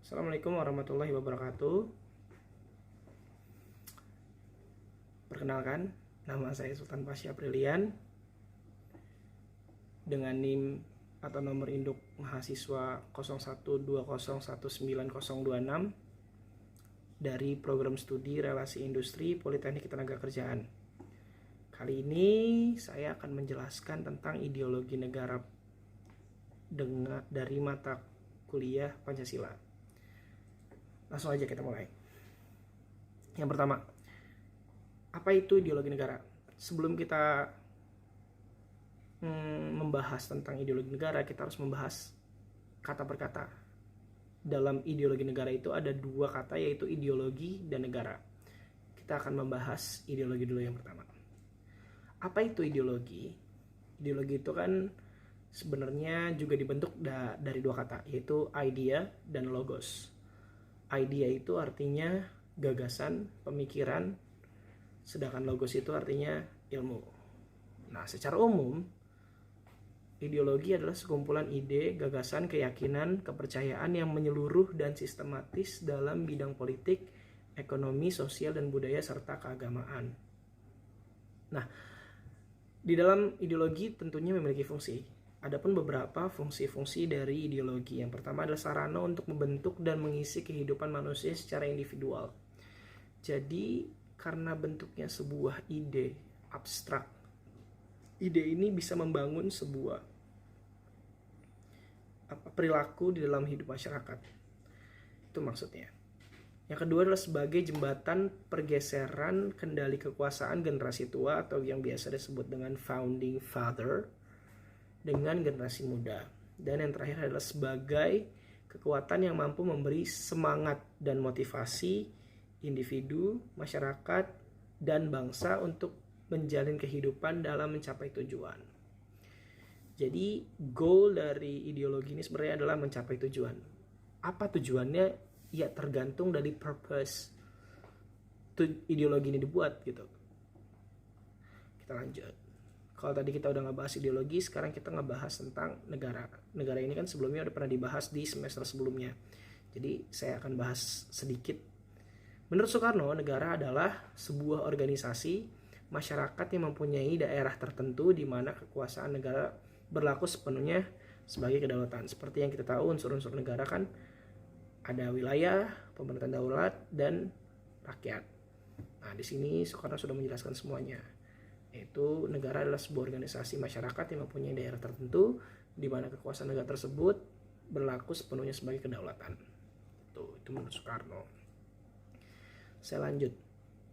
Assalamualaikum warahmatullahi wabarakatuh. Perkenalkan, nama saya Sultan Pasya Brilian dengan NIM atau nomor induk mahasiswa 0120190026 dari program studi Relasi Industri Politeknik Ketenagakerjaan. Kali ini saya akan menjelaskan tentang ideologi negara dari mata kuliah Pancasila. Langsung aja kita mulai. Yang pertama, apa itu ideologi negara? Sebelum kita membahas tentang ideologi negara, kita harus membahas kata per kata. Dalam ideologi negara itu ada dua kata, yaitu ideologi dan negara. Kita akan membahas ideologi dulu yang pertama. Apa itu ideologi? Ideologi itu kan sebenarnya juga dibentuk dari dua kata, yaitu idea dan logos. Idea itu artinya gagasan, pemikiran, sedangkan logos itu artinya ilmu. Nah, secara umum, ideologi adalah sekumpulan ide, gagasan, keyakinan, kepercayaan yang menyeluruh dan sistematis dalam bidang politik, ekonomi, sosial, dan budaya, serta keagamaan. Nah, di dalam ideologi tentunya memiliki fungsi. Adapun beberapa fungsi-fungsi dari ideologi. Yang pertama adalah sarana untuk membentuk dan mengisi kehidupan manusia secara individual. Jadi, karena bentuknya sebuah ide abstrak, ide ini bisa membangun sebuah perilaku di dalam hidup masyarakat. Itu maksudnya. Yang kedua adalah sebagai jembatan pergeseran kendali kekuasaan generasi tua atau yang biasa disebut dengan founding father dengan generasi muda. Dan yang terakhir adalah sebagai kekuatan yang mampu memberi semangat dan motivasi individu, masyarakat, dan bangsa untuk menjalin kehidupan dalam mencapai tujuan. Jadi goal dari ideologi ini sebenarnya adalah mencapai tujuan. Apa tujuannya? Ya tergantung dari purpose ideologi ini dibuat gitu. Kita lanjut. Kalau tadi kita udah ngebahas ideologi, sekarang kita ngebahas tentang negara. Negara ini kan sebelumnya udah pernah dibahas di semester sebelumnya. Jadi saya akan bahas sedikit. Menurut Soekarno, negara adalah sebuah organisasi masyarakat yang mempunyai daerah tertentu di mana kekuasaan negara berlaku sepenuhnya sebagai kedaulatan. Seperti yang kita tahu, unsur-unsur negara kan ada wilayah, pemerintahan daulat, dan rakyat. Nah, di sini Soekarno sudah menjelaskan semuanya. Yaitu negara adalah sebuah organisasi masyarakat yang mempunyai daerah tertentu di mana kekuasaan negara tersebut berlaku sepenuhnya sebagai kedaulatan. Itu menurut Soekarno. Saya lanjut.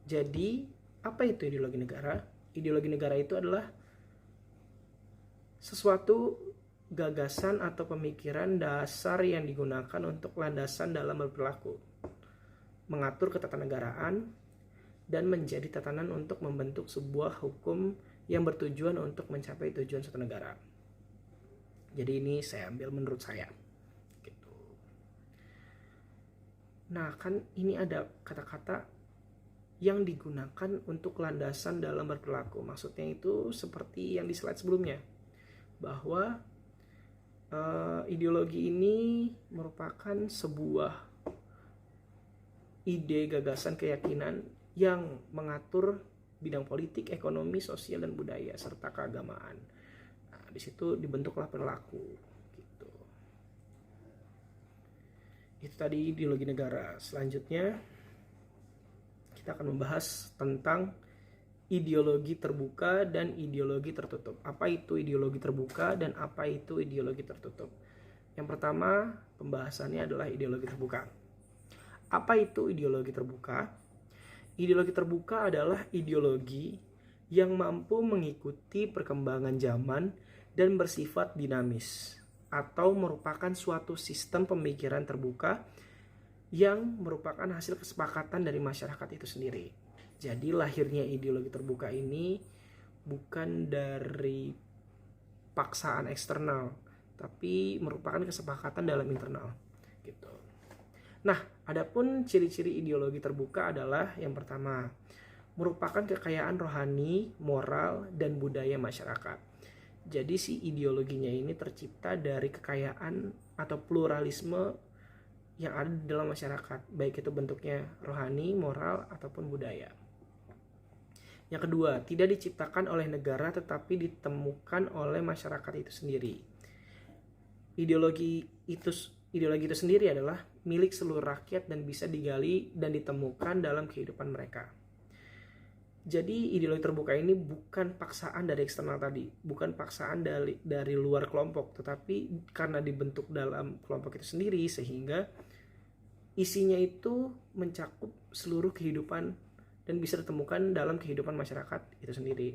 Jadi, apa itu ideologi negara? Ideologi negara itu adalah sesuatu gagasan atau pemikiran dasar yang digunakan untuk landasan dalam berperilaku, mengatur ketatanegaraan, dan menjadi tatanan untuk membentuk sebuah hukum yang bertujuan untuk mencapai tujuan suatu negara. Jadi ini saya ambil menurut saya. Gitu. Nah, kan ini ada kata-kata yang digunakan untuk landasan dalam berperilaku. Maksudnya itu seperti yang di slide sebelumnya, bahwa ideologi ini merupakan sebuah ide, gagasan, keyakinan yang mengatur bidang politik, ekonomi, sosial, dan budaya serta keagamaan. Nah, di situ dibentuklah perilaku. Gitu. Itu tadi ideologi negara. Selanjutnya kita akan membahas tentang ideologi terbuka dan ideologi tertutup. Apa itu ideologi terbuka dan apa itu ideologi tertutup? Yang pertama, pembahasannya adalah ideologi terbuka. Apa itu ideologi terbuka? Ideologi terbuka adalah ideologi yang mampu mengikuti perkembangan zaman dan bersifat dinamis, atau merupakan suatu sistem pemikiran terbuka yang merupakan hasil kesepakatan dari masyarakat itu sendiri. Jadi lahirnya ideologi terbuka ini bukan dari paksaan eksternal, tapi merupakan kesepakatan dalam internal. Gitu. Nah, adapun ciri-ciri ideologi terbuka adalah yang pertama, merupakan kekayaan rohani, moral, dan budaya masyarakat. Jadi si ideologinya ini tercipta dari kekayaan atau pluralisme yang ada di dalam masyarakat, baik itu bentuknya rohani, moral, ataupun budaya. Yang kedua, tidak diciptakan oleh negara tetapi ditemukan oleh masyarakat itu sendiri. Ideologi itu sendiri adalah milik seluruh rakyat dan bisa digali dan ditemukan dalam kehidupan mereka. Jadi ideologi terbuka ini bukan paksaan dari eksternal tadi, bukan paksaan dari luar kelompok, tetapi karena dibentuk dalam kelompok itu sendiri sehingga isinya itu mencakup seluruh kehidupan dan bisa ditemukan dalam kehidupan masyarakat itu sendiri.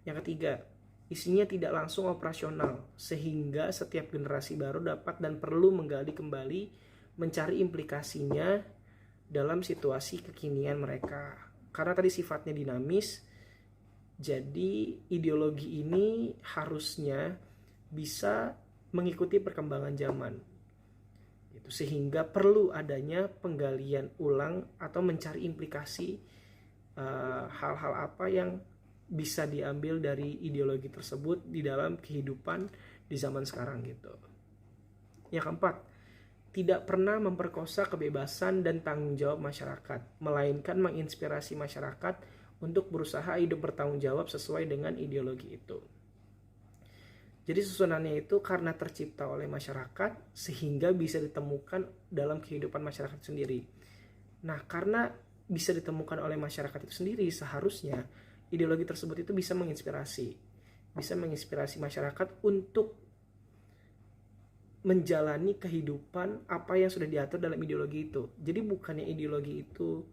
Yang ketiga, isinya tidak langsung operasional sehingga setiap generasi baru dapat dan perlu menggali kembali mencari implikasinya dalam situasi kekinian mereka. Karena tadi sifatnya dinamis, jadi ideologi ini harusnya bisa mengikuti perkembangan zaman. Sehingga perlu adanya penggalian ulang atau mencari implikasi hal-hal apa yang bisa diambil dari ideologi tersebut di dalam kehidupan di zaman sekarang gitu. Yang keempat, tidak pernah memperkosa kebebasan dan tanggung jawab masyarakat, melainkan menginspirasi masyarakat untuk berusaha hidup bertanggung jawab sesuai dengan ideologi itu. Jadi susunannya itu karena tercipta oleh masyarakat sehingga bisa ditemukan dalam kehidupan masyarakat sendiri. Nah, karena bisa ditemukan oleh masyarakat itu sendiri, seharusnya ideologi tersebut itu bisa menginspirasi masyarakat untuk menjalani kehidupan apa yang sudah diatur dalam ideologi itu. Jadi bukannya ideologi itu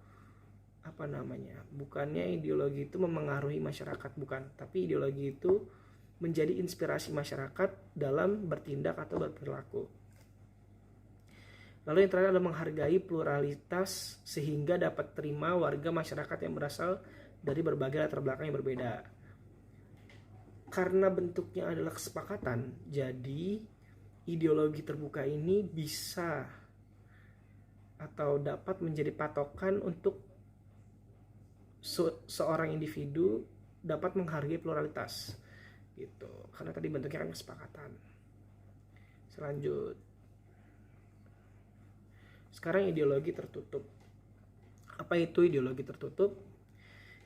bukannya ideologi itu memengaruhi masyarakat, bukan, tapi ideologi itu menjadi inspirasi masyarakat dalam bertindak atau berperilaku. Lalu yang terakhir adalah menghargai pluralitas sehingga dapat terima warga masyarakat yang berasal dari berbagai latar belakang yang berbeda. Karena bentuknya adalah kesepakatan, jadi ideologi terbuka ini bisa atau dapat menjadi patokan untuk seorang individu dapat menghargai pluralitas gitu, karena tadi bentuknya kan kesepakatan. Sekarang ideologi tertutup. Apa itu ideologi tertutup?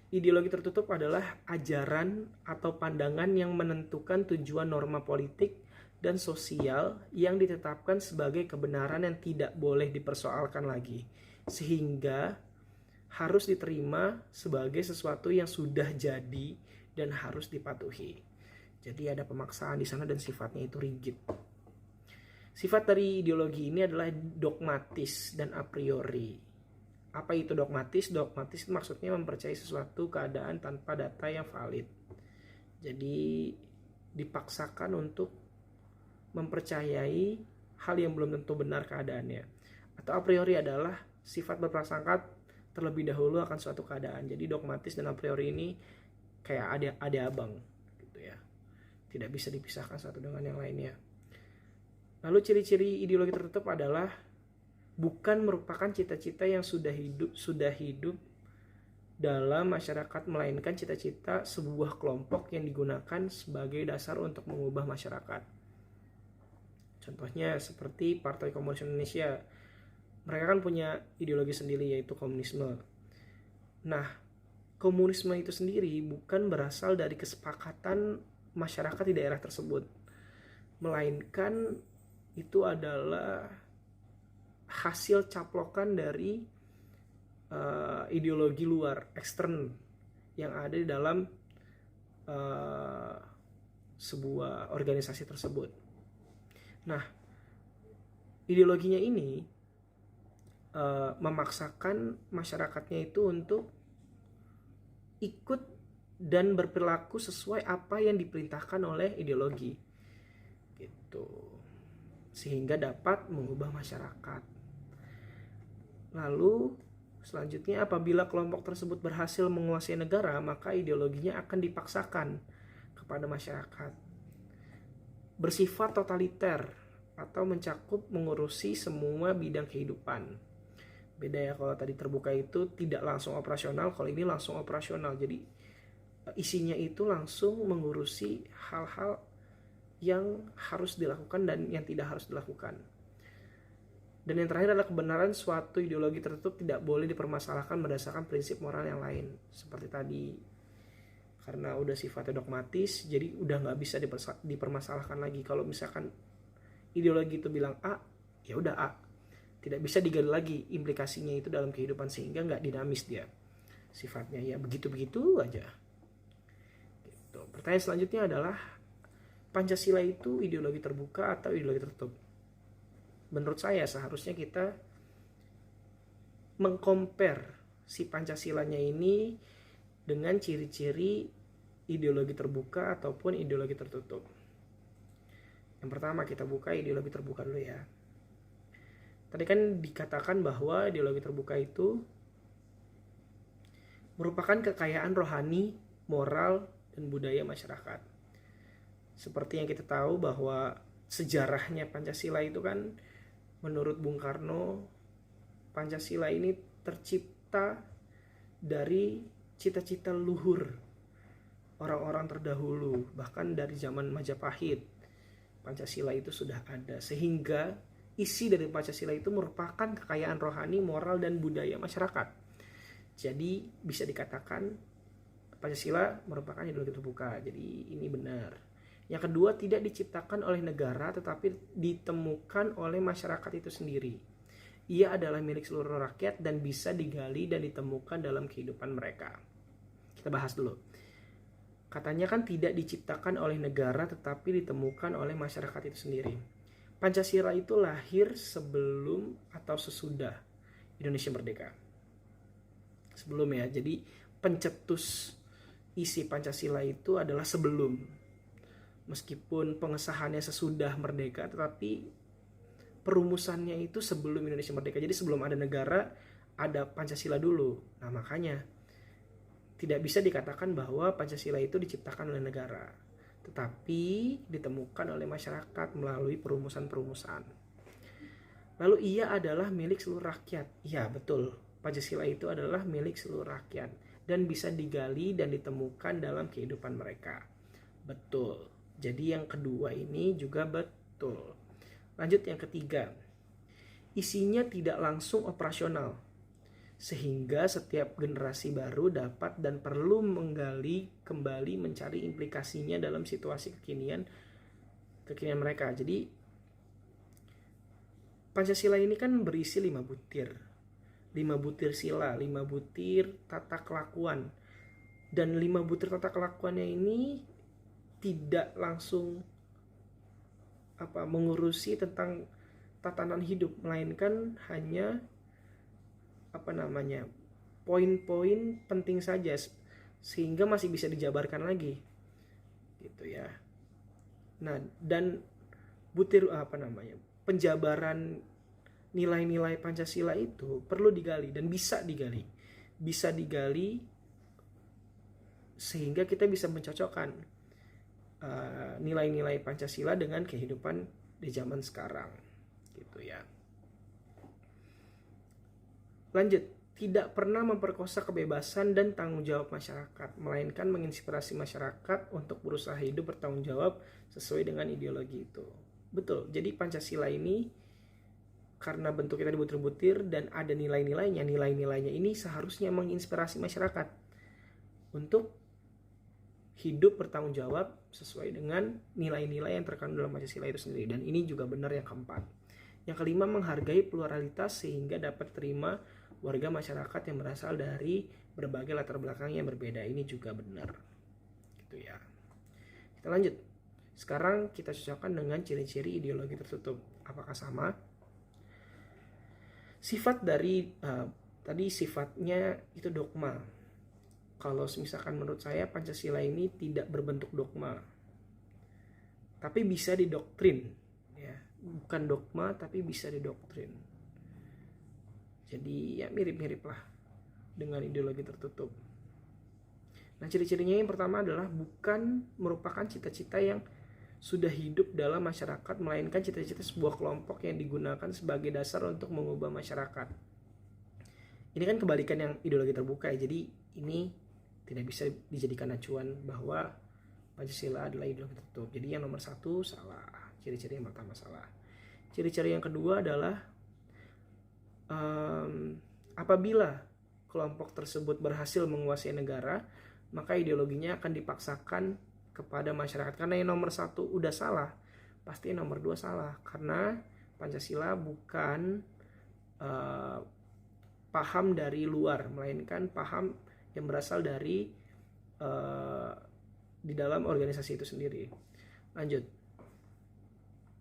Ideologi tertutup adalah ajaran atau pandangan yang menentukan tujuan norma politik dan sosial yang ditetapkan sebagai kebenaran yang tidak boleh dipersoalkan lagi, sehingga harus diterima sebagai sesuatu yang sudah jadi dan harus dipatuhi. Jadi ada pemaksaan di sana dan sifatnya itu rigid. Sifat dari ideologi ini adalah dogmatis dan a priori. Apa itu dogmatis? Dogmatis maksudnya mempercayai sesuatu keadaan tanpa data yang valid. Jadi dipaksakan untuk mempercayai hal yang belum tentu benar keadaannya. Atau a priori adalah sifat berprasangka terlebih dahulu akan suatu keadaan. Jadi dogmatis dan a priori ini kayak ada abang gitu ya. Tidak bisa dipisahkan satu dengan yang lainnya. Lalu ciri-ciri ideologi tertutup adalah bukan merupakan cita-cita yang sudah hidup dalam masyarakat, melainkan cita-cita sebuah kelompok yang digunakan sebagai dasar untuk mengubah masyarakat. Contohnya seperti Partai Komunis Indonesia. Mereka kan punya ideologi sendiri yaitu komunisme. Nah, komunisme itu sendiri bukan berasal dari kesepakatan masyarakat di daerah tersebut, melainkan itu adalah hasil caplokan dari ideologi luar, ekstern yang ada di dalam sebuah organisasi tersebut. Nah, ideologinya ini memaksakan masyarakatnya itu untuk ikut dan berperilaku sesuai apa yang diperintahkan oleh ideologi gitu, sehingga dapat mengubah masyarakat. Lalu selanjutnya, apabila kelompok tersebut berhasil menguasai negara, maka ideologinya akan dipaksakan kepada masyarakat, bersifat totaliter atau mencakup mengurusi semua bidang kehidupan. Beda ya, kalau tadi terbuka itu tidak langsung operasional, kalau ini langsung operasional. Jadi isinya itu langsung mengurusi hal-hal yang harus dilakukan dan yang tidak harus dilakukan. Dan yang terakhir adalah kebenaran suatu ideologi tertutup tidak boleh dipermasalahkan berdasarkan prinsip moral yang lain. Seperti tadi, karena udah sifatnya dogmatis, jadi udah nggak bisa dipermasalahkan lagi. Kalau misalkan ideologi itu bilang A, ya udah A. Tidak bisa digali lagi implikasinya itu dalam kehidupan, sehingga nggak dinamis dia. Sifatnya ya begitu-begitu aja. Gitu. Pertanyaan selanjutnya adalah, Pancasila itu ideologi terbuka atau ideologi tertutup? Menurut saya seharusnya kita mengcompare si Pancasilanya ini dengan ciri-ciri ideologi terbuka ataupun ideologi tertutup. Yang pertama kita buka ideologi terbuka dulu ya. Tadi kan dikatakan bahwa ideologi terbuka itu merupakan kekayaan rohani, moral, dan budaya masyarakat. Seperti yang kita tahu bahwa sejarahnya Pancasila itu kan, menurut Bung Karno, Pancasila ini tercipta dari cita-cita luhur orang-orang terdahulu, bahkan dari zaman Majapahit. Pancasila itu sudah ada, sehingga isi dari Pancasila itu merupakan kekayaan rohani, moral, dan budaya masyarakat. Jadi bisa dikatakan Pancasila merupakan ideologi terbuka. Jadi ini benar. Yang kedua, tidak diciptakan oleh negara tetapi ditemukan oleh masyarakat itu sendiri. Ia adalah milik seluruh rakyat dan bisa digali dan ditemukan dalam kehidupan mereka. Kita bahas dulu. Katanya kan tidak diciptakan oleh negara tetapi ditemukan oleh masyarakat itu sendiri. Pancasila itu lahir sebelum atau sesudah Indonesia merdeka. Sebelum ya, jadi pencetus isi Pancasila itu adalah sebelum. Meskipun pengesahannya sesudah merdeka, tetapi perumusannya itu sebelum Indonesia merdeka. Jadi sebelum ada negara, ada Pancasila dulu. Nah makanya tidak bisa dikatakan bahwa Pancasila itu diciptakan oleh negara, tetapi ditemukan oleh masyarakat melalui perumusan-perumusan. Lalu ia adalah milik seluruh rakyat. Ya betul, Pancasila itu adalah milik seluruh rakyat dan bisa digali dan ditemukan dalam kehidupan mereka. Betul. Jadi yang kedua ini juga betul. Lanjut yang ketiga. Isinya tidak langsung operasional, sehingga setiap generasi baru dapat dan perlu menggali kembali mencari implikasinya dalam situasi kekinian mereka. Jadi Pancasila ini kan berisi 5 butir. 5 butir sila, 5 butir tata kelakuan. Dan 5 butir tata kelakuannya ini tidak langsung mengurusi tentang tatanan hidup, melainkan hanya poin-poin penting saja, sehingga masih bisa dijabarkan lagi gitu ya. Nah, dan butir penjabaran nilai-nilai Pancasila itu perlu digali dan bisa digali sehingga kita bisa mencocokkan nilai-nilai Pancasila dengan kehidupan di zaman sekarang gitu ya. Lanjut, tidak pernah memperkosa kebebasan dan tanggung jawab masyarakat, melainkan menginspirasi masyarakat untuk berusaha hidup bertanggung jawab sesuai dengan ideologi itu. Betul, jadi Pancasila ini karena bentuknya tadi butir-butir dan ada nilai-nilainya ini seharusnya menginspirasi masyarakat untuk hidup bertanggung jawab sesuai dengan nilai-nilai yang terkandung dalam Pancasila itu sendiri. Dan ini juga benar yang keempat. Yang kelima, menghargai pluralitas sehingga dapat terima warga masyarakat yang berasal dari berbagai latar belakang yang berbeda. Ini juga benar gitu ya. Kita lanjut. Sekarang kita cocokkan dengan ciri-ciri ideologi tertutup. Apakah sama? Sifat dari tadi sifatnya itu dogma. Kalau misalkan menurut saya Pancasila ini tidak berbentuk dogma, tapi bisa didoktrin ya. Bukan dogma tapi bisa didoktrin. Jadi ya mirip-mirip lah dengan ideologi tertutup. Nah, ciri-cirinya yang pertama adalah bukan merupakan cita-cita yang sudah hidup dalam masyarakat, melainkan cita-cita sebuah kelompok yang digunakan sebagai dasar untuk mengubah masyarakat. Ini kan kebalikan yang ideologi terbuka ya. Jadi ini tidak bisa dijadikan acuan bahwa Pancasila adalah ideologi tertutup. Jadi yang nomor 1 salah. Ciri-ciri yang pertama salah. Ciri-ciri yang kedua adalah apabila kelompok tersebut berhasil menguasai negara, maka ideologinya akan dipaksakan kepada masyarakat. Karena yang nomor 1 udah salah, pasti yang nomor 2 salah. Karena Pancasila bukan paham dari luar, melainkan paham yang berasal dari di dalam organisasi itu sendiri. Lanjut.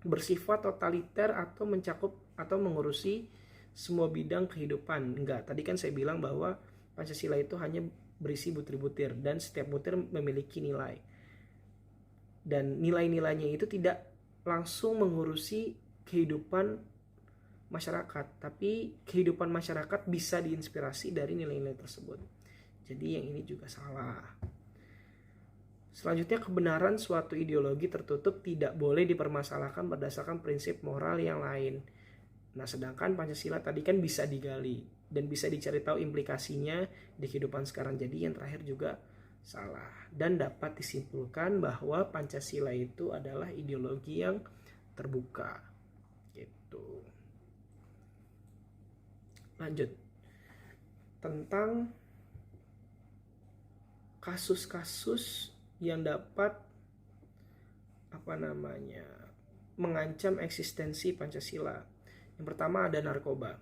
Bersifat totaliter atau mencakup atau mengurusi semua bidang kehidupan. Enggak, tadi kan saya bilang bahwa Pancasila itu hanya berisi butir-butir dan setiap butir memiliki nilai. Dan nilai-nilainya itu tidak langsung mengurusi kehidupan masyarakat, tapi kehidupan masyarakat bisa diinspirasi dari nilai-nilai tersebut. Jadi yang ini juga salah. Selanjutnya, kebenaran suatu ideologi tertutup tidak boleh dipermasalahkan berdasarkan prinsip moral yang lain. Nah, sedangkan Pancasila tadi kan bisa digali dan bisa dicari tahu implikasinya di kehidupan sekarang. Jadi yang terakhir juga salah. Dan dapat disimpulkan bahwa Pancasila itu adalah ideologi yang terbuka. Gitu. Lanjut. Tentang kasus-kasus yang dapat mengancam eksistensi Pancasila. Yang pertama ada narkoba.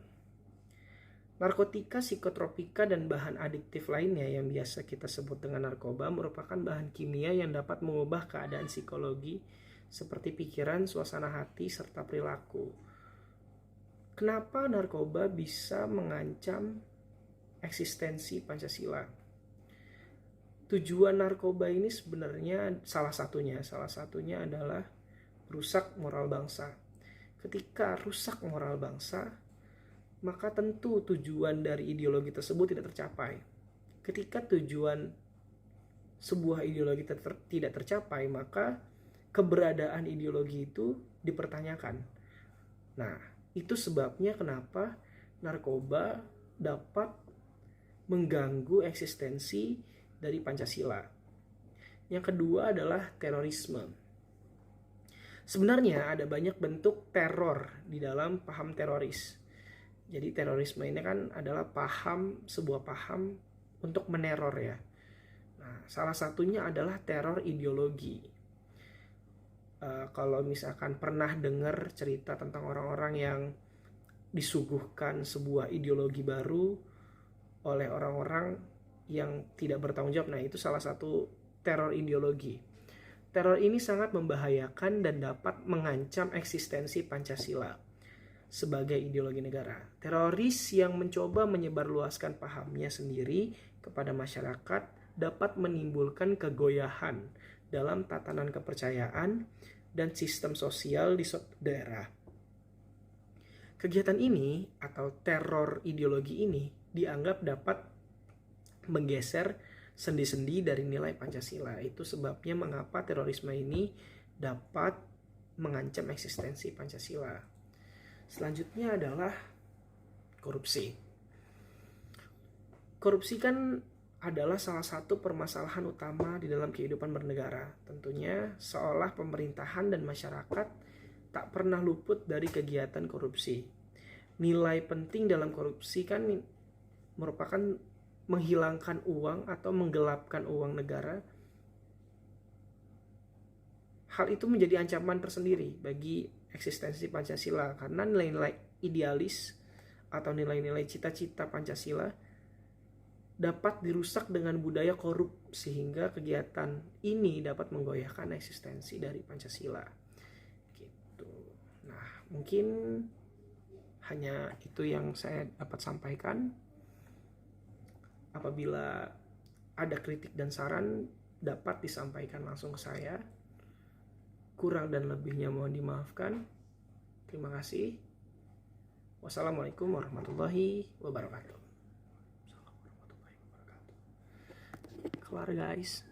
Narkotika, psikotropika, dan bahan adiktif lainnya yang biasa kita sebut dengan narkoba merupakan bahan kimia yang dapat mengubah keadaan psikologi seperti pikiran, suasana hati, serta perilaku. Kenapa narkoba bisa mengancam eksistensi Pancasila? Tujuan narkoba ini sebenarnya salah satunya adalah rusak moral bangsa. Ketika rusak moral bangsa, maka tentu tujuan dari ideologi tersebut tidak tercapai. Ketika tujuan sebuah ideologi tidak tercapai, maka keberadaan ideologi itu dipertanyakan. Nah, itu sebabnya kenapa narkoba dapat mengganggu eksistensi dari Pancasila. Yang kedua adalah terorisme. Sebenarnya ada banyak bentuk teror di dalam paham teroris. Jadi terorisme ini kan adalah sebuah paham untuk meneror ya. Nah, salah satunya adalah teror ideologi. Kalau misalkan pernah dengar cerita tentang orang-orang yang disuguhkan sebuah ideologi baru oleh orang-orang yang tidak bertanggung jawab, nah itu salah satu teror ideologi. Teror ini sangat membahayakan dan dapat mengancam eksistensi Pancasila sebagai ideologi negara. Teroris yang mencoba menyebarluaskan pahamnya sendiri kepada masyarakat dapat menimbulkan kegoyahan dalam tatanan kepercayaan dan sistem sosial di suatu daerah. Kegiatan ini atau teror ideologi ini dianggap dapat menggeser sendi-sendi dari nilai Pancasila. Itu sebabnya mengapa terorisme ini dapat mengancam eksistensi Pancasila. Selanjutnya adalah korupsi. Korupsi kan adalah salah satu permasalahan utama di dalam kehidupan bernegara. Tentunya seolah pemerintahan dan masyarakat tak pernah luput dari kegiatan korupsi. Nilai penting dalam korupsi kan merupakan menghilangkan uang atau menggelapkan uang negara. Hal itu menjadi ancaman tersendiri bagi eksistensi Pancasila karena nilai-nilai idealis atau nilai-nilai cita-cita Pancasila dapat dirusak dengan budaya korup sehingga kegiatan ini dapat menggoyahkan eksistensi dari Pancasila. Gitu. Nah, mungkin hanya itu yang saya dapat sampaikan. Apabila ada kritik dan saran dapat disampaikan langsung ke saya. Kurang dan lebihnya mohon dimaafkan. Terima kasih. Wassalamualaikum warahmatullahi wabarakatuh. Kelar guys.